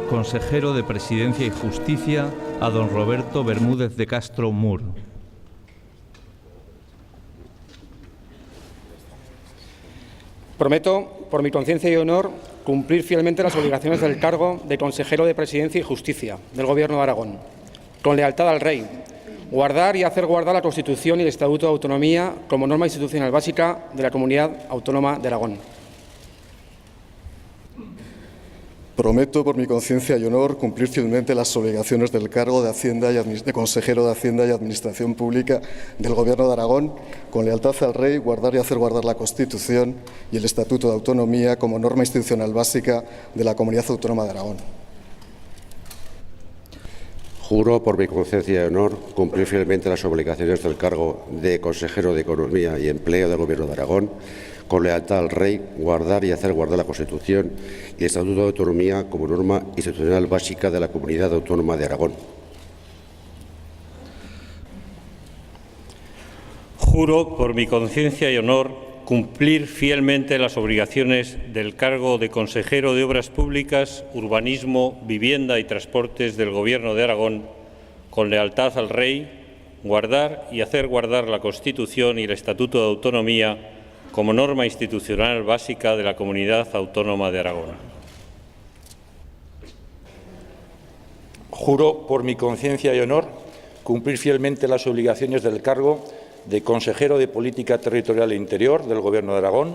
consejero de Presidencia y Justicia, a don Roberto Bermúdez de Castro Mur. Prometo, por mi conciencia y honor, cumplir fielmente las obligaciones del cargo de consejero de Presidencia y Justicia del Gobierno de Aragón, con lealtad al Rey, guardar y hacer guardar la Constitución y el Estatuto de Autonomía como norma institucional básica de la Comunidad Autónoma de Aragón. Prometo, por mi conciencia y honor, cumplir fielmente las obligaciones del cargo de consejero de Hacienda y Administración Pública del Gobierno de Aragón, con lealtad al Rey, guardar y hacer guardar la Constitución y el Estatuto de Autonomía como norma institucional básica de la Comunidad Autónoma de Aragón. Juro, por mi conciencia y honor, cumplir fielmente las obligaciones del cargo de consejero de Economía y Empleo del Gobierno de Aragón, con lealtad al Rey, guardar y hacer guardar la Constitución y el Estatuto de Autonomía como norma institucional básica de la Comunidad Autónoma de Aragón. Juro, por mi conciencia y honor, cumplir fielmente las obligaciones del cargo de consejero de Obras Públicas, Urbanismo, Vivienda y Transportes del Gobierno de Aragón, con lealtad al Rey, guardar y hacer guardar la Constitución y el Estatuto de Autonomía como norma institucional básica de la Comunidad Autónoma de Aragón. Juro, por mi conciencia y honor, cumplir fielmente las obligaciones del cargo de consejero de Política Territorial e Interior del Gobierno de Aragón,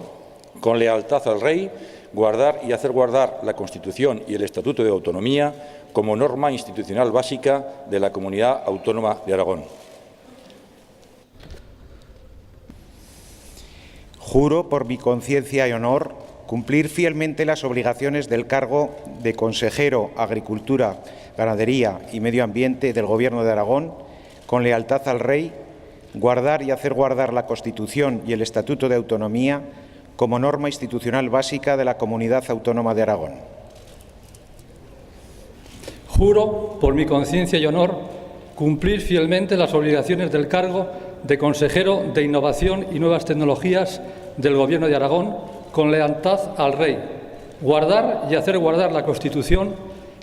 con lealtad al Rey, guardar y hacer guardar la Constitución y el Estatuto de Autonomía como norma institucional básica de la Comunidad Autónoma de Aragón. Juro, por mi conciencia y honor, cumplir fielmente las obligaciones del cargo de consejero Agricultura, Ganadería y Medio Ambiente del Gobierno de Aragón, con lealtad al Rey, guardar y hacer guardar la Constitución y el Estatuto de Autonomía como norma institucional básica de la Comunidad Autónoma de Aragón. Juro, por mi conciencia y honor, cumplir fielmente las obligaciones del cargo de consejero de Innovación y Nuevas Tecnologías del Gobierno de Aragón, con lealtad al Rey, guardar y hacer guardar la Constitución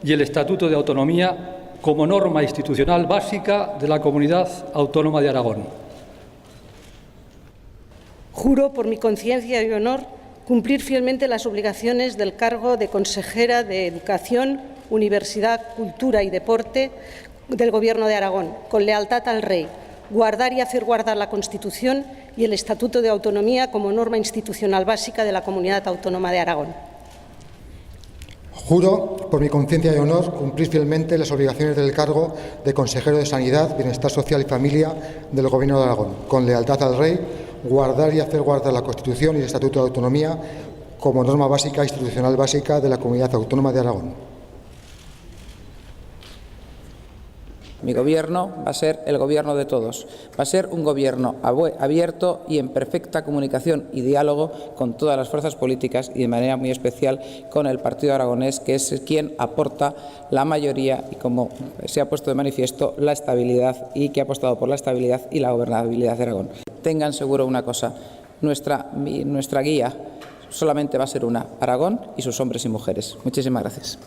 y el Estatuto de Autonomía como norma institucional básica de la Comunidad Autónoma de Aragón. Juro, por mi conciencia y honor, cumplir fielmente las obligaciones del cargo de consejera de Educación, Universidad, Cultura y Deporte del Gobierno de Aragón, con lealtad al Rey, guardar y hacer guardar la Constitución y el Estatuto de Autonomía como norma institucional básica de la Comunidad Autónoma de Aragón. Juro, por mi conciencia y honor, cumplir fielmente las obligaciones del cargo de consejero de Sanidad, Bienestar Social y Familia del Gobierno de Aragón, con lealtad al Rey, guardar y hacer guardar la Constitución y el Estatuto de Autonomía como norma básica institucional básica de la Comunidad Autónoma de Aragón. Mi gobierno va a ser el gobierno de todos. Va a ser un gobierno abierto y en perfecta comunicación y diálogo con todas las fuerzas políticas y de manera muy especial con el Partido Aragonés, que es quien aporta la mayoría y, como se ha puesto de manifiesto, la estabilidad y que ha apostado por la estabilidad y la gobernabilidad de Aragón. Tengan seguro una cosa, nuestra guía solamente va a ser una, Aragón y sus hombres y mujeres. Muchísimas gracias.